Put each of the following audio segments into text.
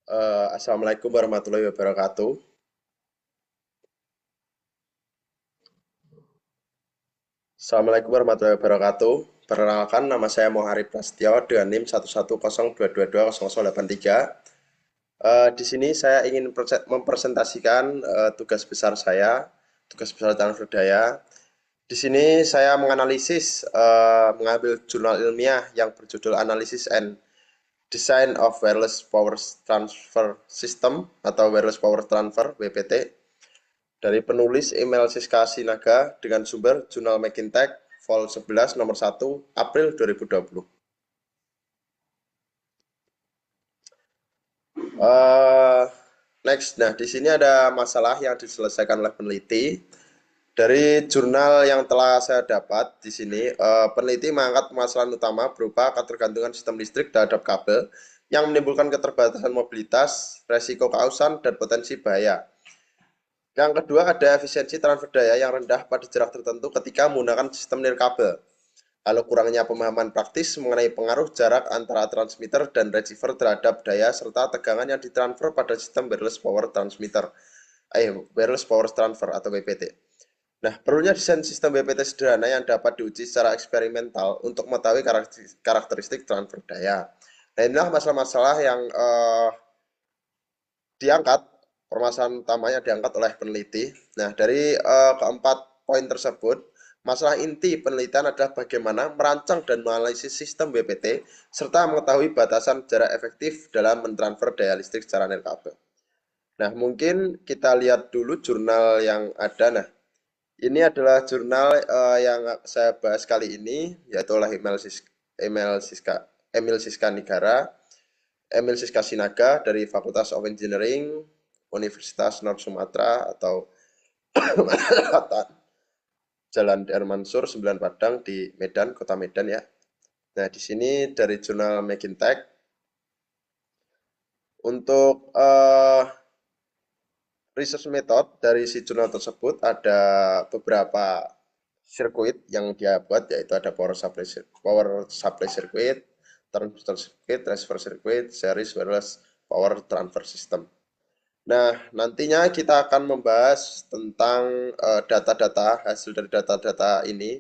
Assalamualaikum warahmatullahi wabarakatuh. Assalamualaikum warahmatullahi wabarakatuh. Perkenalkan, nama saya Mohari Prasetyo dengan NIM 11022220083. Di sini saya ingin mempresentasikan tugas besar saya, tugas besar transfer daya. Di sini saya mengambil jurnal ilmiah yang berjudul Analysis and Design of Wireless Power Transfer System atau Wireless Power Transfer (WPT) dari penulis Email Siska Sinaga dengan sumber Jurnal McIntyre Vol 11 nomor 1 April 2020. Next, nah di sini ada masalah yang diselesaikan oleh peneliti. Dari jurnal yang telah saya dapat di sini, peneliti mengangkat permasalahan utama berupa ketergantungan sistem listrik terhadap kabel yang menimbulkan keterbatasan mobilitas, resiko keausan, dan potensi bahaya. Yang kedua, ada efisiensi transfer daya yang rendah pada jarak tertentu ketika menggunakan sistem nirkabel. Lalu kurangnya pemahaman praktis mengenai pengaruh jarak antara transmitter dan receiver terhadap daya serta tegangan yang ditransfer pada sistem wireless power transfer atau WPT. Nah, perlunya desain sistem WPT sederhana yang dapat diuji secara eksperimental untuk mengetahui karakteristik transfer daya. Nah, inilah masalah-masalah yang diangkat, permasalahan utamanya diangkat oleh peneliti. Nah, dari keempat poin tersebut, masalah inti penelitian adalah bagaimana merancang dan menganalisis sistem WPT serta mengetahui batasan jarak efektif dalam mentransfer daya listrik secara nirkabel. Nah, mungkin kita lihat dulu jurnal yang ada. Nah, ini adalah jurnal yang saya bahas kali ini, yaitu oleh Emil Siska Nigara, Emil Siska Sinaga dari Fakultas of Engineering, Universitas North Sumatera atau Jalan DR Mansur 9 Padang di Medan, Kota Medan ya. Nah, di sini dari jurnal McIntyre untuk research method dari si jurnal tersebut ada beberapa sirkuit yang dia buat, yaitu ada power supply circuit, transistor circuit, transfer circuit, series wireless power transfer system. Nah, nantinya kita akan membahas tentang data-data, hasil dari data-data ini,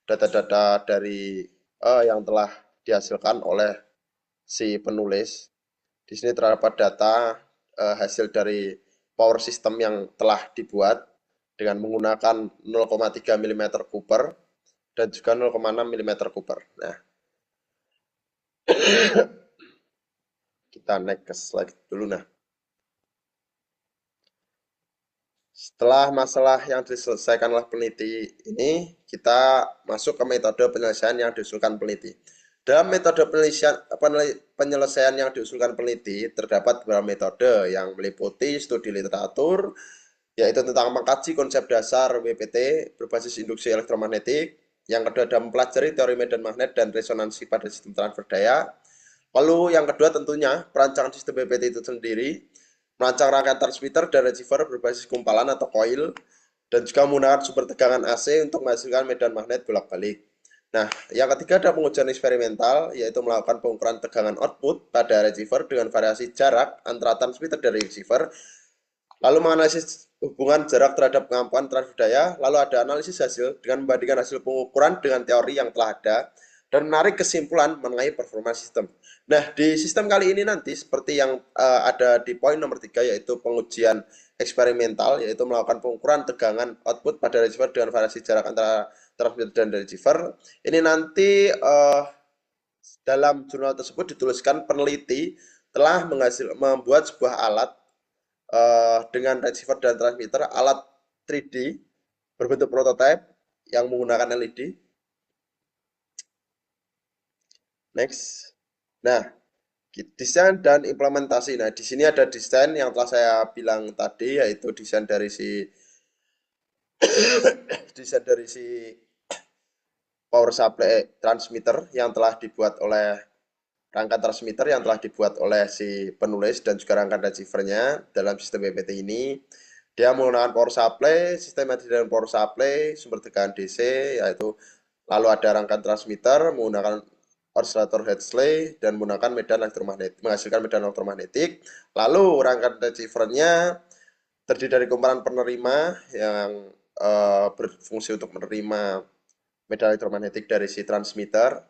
data-data dari yang telah dihasilkan oleh si penulis. Di sini terdapat data hasil dari power system yang telah dibuat dengan menggunakan 0,3 mm Cooper dan juga 0,6 mm Cooper. Nah, kita naik ke slide dulu. Nah, setelah masalah yang diselesaikan oleh peneliti ini, kita masuk ke metode penyelesaian yang diusulkan peneliti. Dalam metode penyelesaian yang diusulkan peneliti, terdapat beberapa metode yang meliputi studi literatur, yaitu tentang mengkaji konsep dasar WPT berbasis induksi elektromagnetik. Yang kedua adalah mempelajari teori medan magnet dan resonansi pada sistem transfer daya. Lalu yang kedua tentunya perancangan sistem WPT itu sendiri, merancang rangkaian transmitter dan receiver berbasis kumpalan atau coil, dan juga menggunakan sumber tegangan AC untuk menghasilkan medan magnet bolak-balik. Nah, yang ketiga ada pengujian eksperimental, yaitu melakukan pengukuran tegangan output pada receiver dengan variasi jarak antara transmitter dan receiver, lalu menganalisis hubungan jarak terhadap kemampuan transfer daya, lalu ada analisis hasil dengan membandingkan hasil pengukuran dengan teori yang telah ada, dan menarik kesimpulan mengenai performa sistem. Nah, di sistem kali ini nanti seperti yang ada di poin nomor 3, yaitu pengujian eksperimental, yaitu melakukan pengukuran tegangan output pada receiver dengan variasi jarak antara transmitter dan receiver. Ini nanti dalam jurnal tersebut dituliskan peneliti telah membuat sebuah alat dengan receiver dan transmitter, alat 3D berbentuk prototipe yang menggunakan LED. Next. Nah, desain dan implementasi. Nah, di sini ada desain yang telah saya bilang tadi, yaitu desain dari si power supply transmitter yang telah dibuat oleh rangkaian transmitter yang telah dibuat oleh si penulis dan juga rangkaian receivernya dalam sistem WPT ini. Dia menggunakan power supply, sistem dengan power supply, sumber tegangan DC, yaitu lalu ada rangkaian transmitter menggunakan oscillator Hertzley dan menggunakan medan elektromagnetik, menghasilkan medan elektromagnetik. Lalu rangkaian receivernya terdiri dari kumparan penerima yang berfungsi untuk menerima medan elektromagnetik dari si transmitter.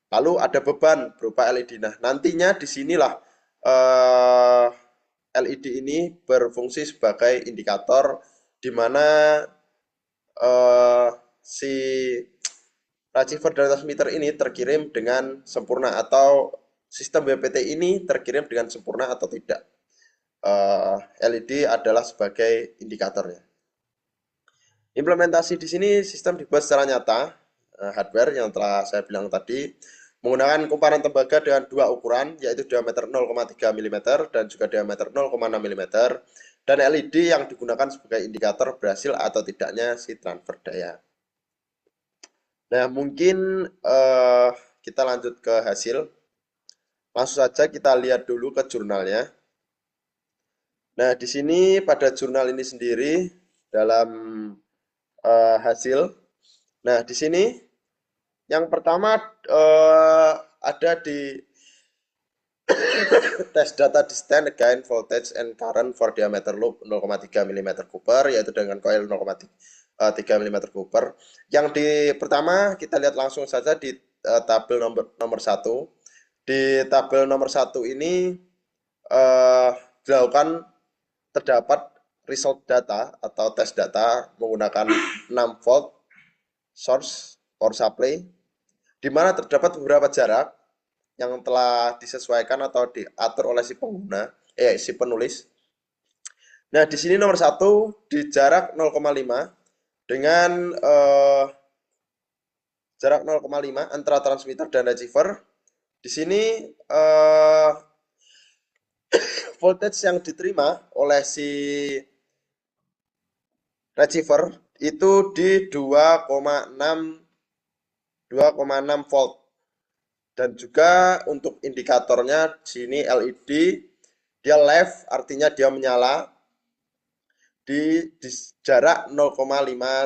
Lalu ada beban berupa LED. Nah, nantinya di sinilah LED ini berfungsi sebagai indikator di mana si receiver dan transmitter ini terkirim dengan sempurna atau sistem BPT ini terkirim dengan sempurna atau tidak. LED adalah sebagai indikatornya. Implementasi di sini sistem dibuat secara nyata, hardware yang telah saya bilang tadi, menggunakan kumparan tembaga dengan dua ukuran, yaitu diameter 0,3 mm dan juga diameter 0,6 mm, dan LED yang digunakan sebagai indikator berhasil atau tidaknya si transfer daya. Nah, mungkin kita lanjut ke hasil. Langsung saja kita lihat dulu ke jurnalnya. Nah, di sini pada jurnal ini sendiri dalam hasil. Nah, di sini yang pertama ada di test data distance again voltage and current for diameter loop 0,3 mm Cooper, yaitu dengan coil 0,3 mm Cooper. Yang di pertama kita lihat langsung saja di tabel nomor 1. Di tabel nomor 1 ini dilakukan terdapat result data atau test data menggunakan 6 volt source power supply, di mana terdapat beberapa jarak yang telah disesuaikan atau diatur oleh si pengguna, si penulis. Nah, di sini nomor 1 di jarak 0,5 dengan jarak 0,5 antara transmitter dan receiver. Di sini voltage yang diterima oleh si receiver itu di 2,6 volt. Dan juga untuk indikatornya di sini LED, dia left artinya dia menyala di jarak 0,5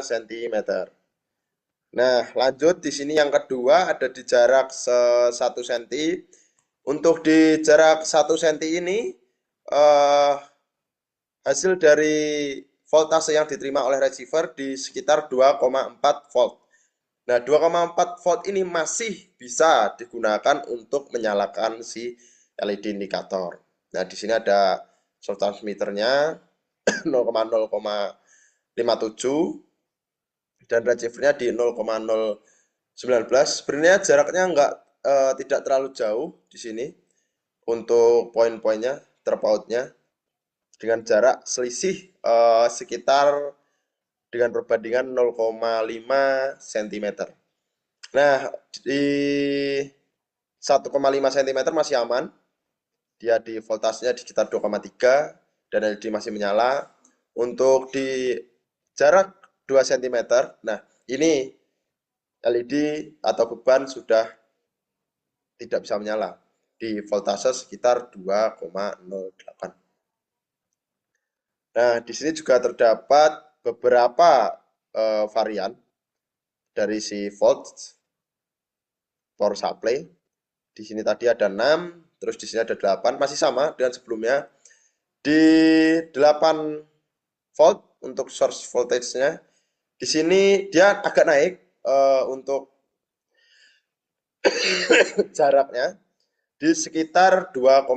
cm. Nah, lanjut di sini yang kedua ada di jarak 1 cm. Untuk di jarak 1 cm ini hasil dari voltase yang diterima oleh receiver di sekitar 2,4 volt. Nah, 2,4 volt ini masih bisa digunakan untuk menyalakan si LED indikator. Nah, di sini ada source transmitternya 0,057 dan receivernya di 0,019. Sebenarnya jaraknya tidak terlalu jauh di sini untuk poin-poinnya, terpautnya dengan jarak selisih sekitar dengan perbandingan 0,5 cm. Nah, di 1,5 cm masih aman. Dia di voltasenya di sekitar 2,3 dan LED masih menyala. Untuk di jarak 2 cm, nah ini LED atau beban sudah tidak bisa menyala di voltase sekitar 2,08. Nah, di sini juga terdapat beberapa varian dari si volt power supply. Di sini tadi ada 6, terus di sini ada 8, masih sama dengan sebelumnya. Di 8 volt untuk source voltage-nya, di sini dia agak naik untuk jaraknya di sekitar 2,5.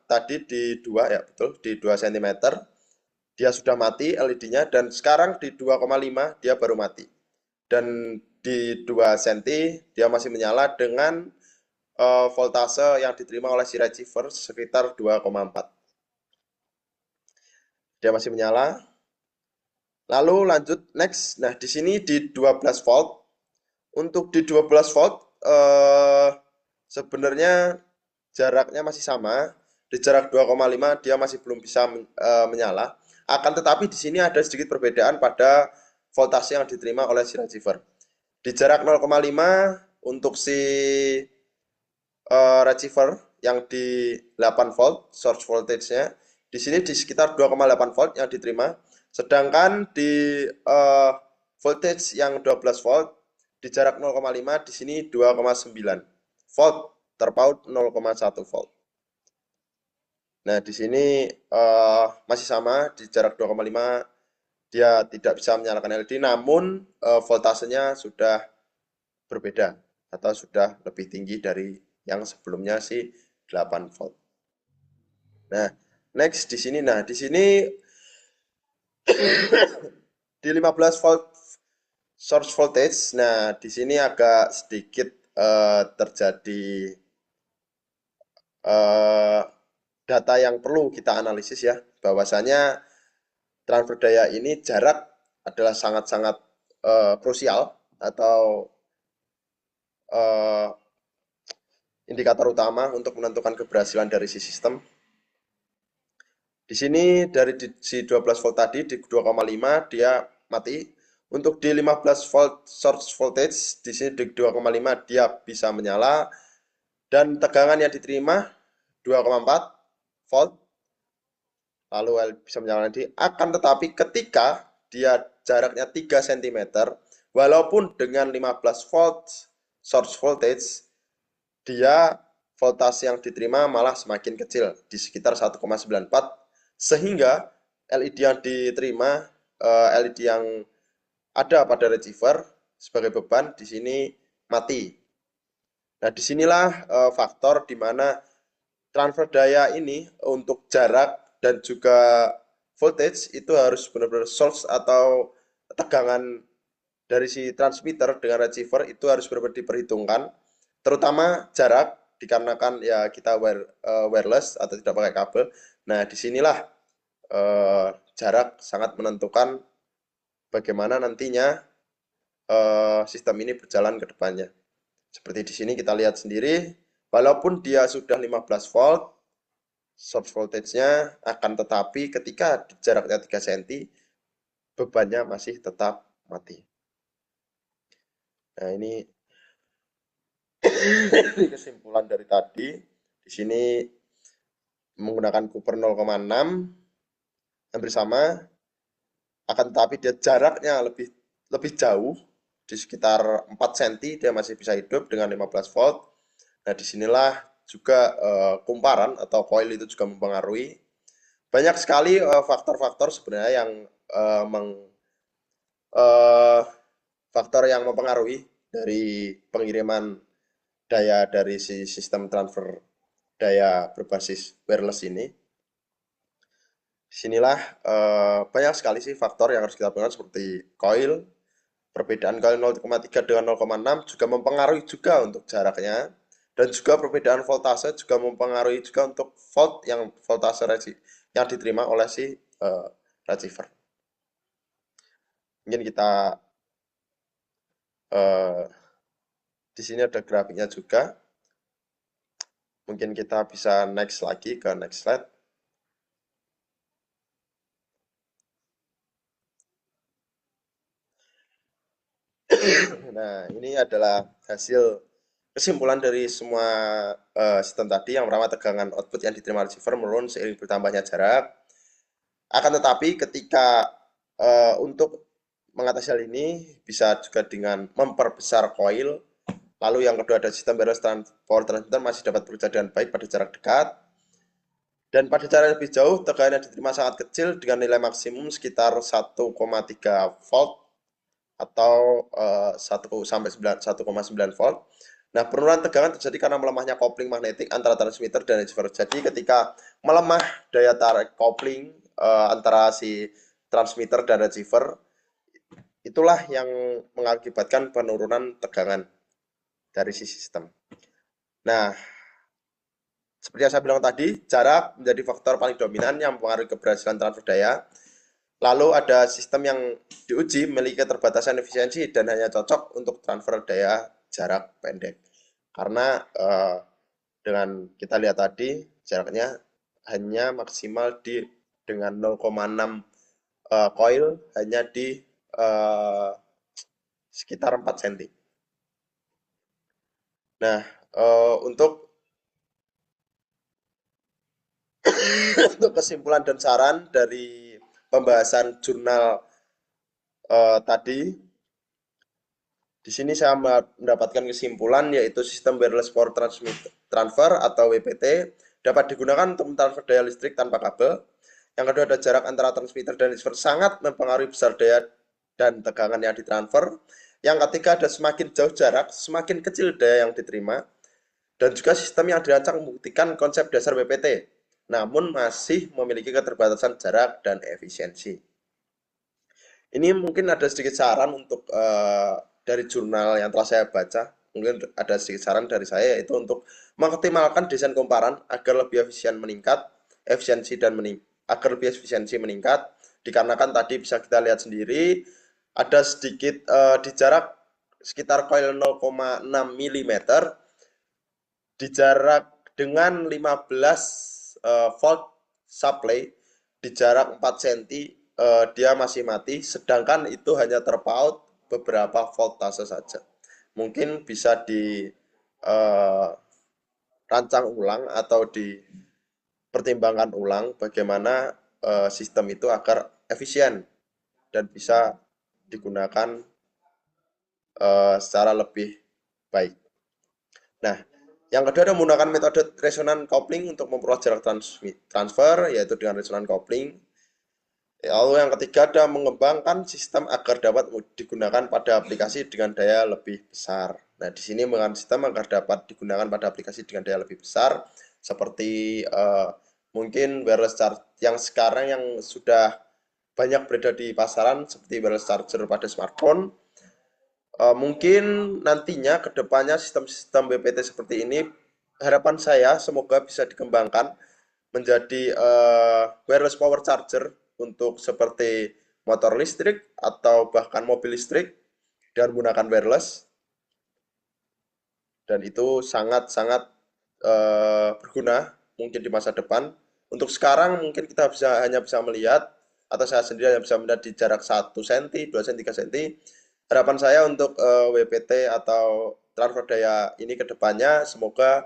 Tadi di 2 ya, betul, di 2 cm. Dia sudah mati LED-nya dan sekarang di 2,5 dia baru mati. Dan di 2 cm dia masih menyala dengan voltase yang diterima oleh si receiver sekitar 2,4. Dia masih menyala. Lalu lanjut next. Nah, di sini di 12 volt. Untuk di 12 volt sebenarnya jaraknya masih sama. Di jarak 2,5 dia masih belum bisa menyala. Akan tetapi di sini ada sedikit perbedaan pada voltase yang diterima oleh si receiver. Di jarak 0,5 untuk si receiver yang di 8 volt source voltage-nya, di sini di sekitar 2,8 volt yang diterima. Sedangkan di voltage yang 12 volt di jarak 0,5 di sini 2,9. volt, terpaut 0,1 volt. Nah, di sini masih sama di jarak 2,5 dia tidak bisa menyalakan LED, namun voltasenya sudah berbeda atau sudah lebih tinggi dari yang sebelumnya si 8 volt. Nah, next di sini, nah di sini di 15 volt source voltage. Nah, di sini agak sedikit terjadi eh, data yang perlu kita analisis ya, bahwasanya transfer daya ini jarak adalah sangat-sangat krusial atau eh, indikator utama untuk menentukan keberhasilan dari si sistem. Di sini dari si 12 volt tadi di 2,5 dia mati. Untuk di 15 volt source voltage di sini di 2,5 dia bisa menyala dan tegangan yang diterima 2,4 volt lalu bisa menyala lagi. Akan tetapi ketika dia jaraknya 3 cm walaupun dengan 15 volt source voltage dia voltase yang diterima malah semakin kecil di sekitar 1,94 sehingga LED yang diterima LED yang ada pada receiver sebagai beban di sini mati. Nah, disinilah faktor di mana transfer daya ini untuk jarak dan juga voltage itu harus benar-benar source atau tegangan dari si transmitter dengan receiver itu harus benar-benar diperhitungkan, terutama jarak dikarenakan ya kita wireless atau tidak pakai kabel. Nah, disinilah jarak sangat menentukan bagaimana nantinya sistem ini berjalan ke depannya. Seperti di sini kita lihat sendiri, walaupun dia sudah 15 volt, source voltage-nya akan tetapi ketika jaraknya 3 cm, bebannya masih tetap mati. Nah, ini kesimpulan dari tadi. Di sini menggunakan Cooper 0,6 hampir sama, akan tetapi dia jaraknya lebih lebih jauh di sekitar 4 cm dia masih bisa hidup dengan 15 volt. Nah, disinilah juga kumparan atau coil itu juga mempengaruhi. Banyak sekali faktor-faktor sebenarnya yang uh, meng, uh, faktor yang mempengaruhi dari pengiriman daya dari si sistem transfer daya berbasis wireless ini. Disinilah banyak sekali sih faktor yang harus kita perhatikan seperti coil, perbedaan coil 0,3 dengan 0,6 juga mempengaruhi juga untuk jaraknya dan juga perbedaan voltase juga mempengaruhi juga untuk volt yang voltase yang diterima oleh si receiver. Mungkin kita di sini ada grafiknya juga. Mungkin kita bisa next lagi ke next slide. Nah, ini adalah hasil kesimpulan dari semua sistem tadi. Yang pertama, tegangan output yang diterima receiver menurun seiring bertambahnya jarak. Akan tetapi ketika untuk mengatasi hal ini bisa juga dengan memperbesar coil. Lalu yang kedua ada sistem wireless power transmitter masih dapat bekerja dengan baik pada jarak dekat. Dan pada jarak lebih jauh, tegangan yang diterima sangat kecil dengan nilai maksimum sekitar 1,3 volt atau 1 sampai 1,9 volt. Nah, penurunan tegangan terjadi karena melemahnya kopling magnetik antara transmitter dan receiver. Jadi ketika melemah daya tarik kopling antara si transmitter dan receiver, itulah yang mengakibatkan penurunan tegangan dari si sistem. Nah, seperti yang saya bilang tadi, jarak menjadi faktor paling dominan yang mempengaruhi keberhasilan transfer daya. Lalu ada sistem yang diuji memiliki keterbatasan efisiensi dan hanya cocok untuk transfer daya jarak pendek. Karena dengan kita lihat tadi jaraknya hanya maksimal di dengan 0,6 coil hanya di sekitar 4 cm. Nah, untuk untuk kesimpulan dan saran dari pembahasan jurnal tadi, Di sini saya mendapatkan kesimpulan yaitu sistem wireless power transfer atau WPT dapat digunakan untuk mentransfer daya listrik tanpa kabel. Yang kedua ada jarak antara transmitter dan receiver sangat mempengaruhi besar daya dan tegangan yang ditransfer. Yang ketiga ada semakin jauh jarak, semakin kecil daya yang diterima. Dan juga sistem yang dirancang membuktikan konsep dasar WPT, namun masih memiliki keterbatasan jarak dan efisiensi. Ini mungkin ada sedikit saran untuk dari jurnal yang telah saya baca. Mungkin ada sedikit saran dari saya yaitu untuk mengoptimalkan desain komparan agar lebih efisiensi meningkat. Dikarenakan tadi bisa kita lihat sendiri ada sedikit di jarak sekitar coil 0,6 mm di jarak dengan 15 volt supply di jarak 4 cm dia masih mati, sedangkan itu hanya terpaut beberapa voltase saja. Mungkin bisa dirancang ulang atau dipertimbangkan ulang bagaimana sistem itu agar efisien dan bisa digunakan secara lebih baik. Nah, yang kedua ada menggunakan metode resonan coupling untuk memperluas jarak transfer, yaitu dengan resonan coupling. Lalu yang ketiga ada mengembangkan sistem agar dapat digunakan pada aplikasi dengan daya lebih besar. Nah, di sini menggunakan sistem agar dapat digunakan pada aplikasi dengan daya lebih besar, seperti mungkin wireless charger yang sekarang yang sudah banyak beredar di pasaran, seperti wireless charger pada smartphone. Mungkin nantinya ke depannya sistem-sistem BPT seperti ini, harapan saya semoga bisa dikembangkan menjadi wireless power charger untuk seperti motor listrik atau bahkan mobil listrik dan menggunakan wireless, dan itu sangat-sangat berguna mungkin di masa depan. Untuk sekarang mungkin kita hanya bisa melihat atau saya sendiri hanya bisa melihat di jarak 1 cm, 2 cm, 3 cm. Harapan saya untuk WPT atau transfer daya ini ke depannya semoga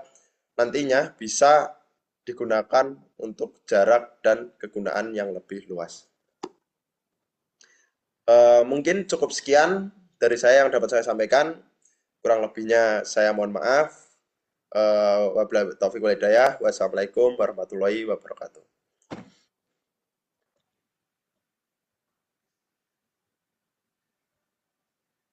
nantinya bisa digunakan untuk jarak dan kegunaan yang lebih luas. Mungkin cukup sekian dari saya yang dapat saya sampaikan. Kurang lebihnya saya mohon maaf. Wabillahi taufiq walhidayah. Wassalamualaikum warahmatullahi wabarakatuh.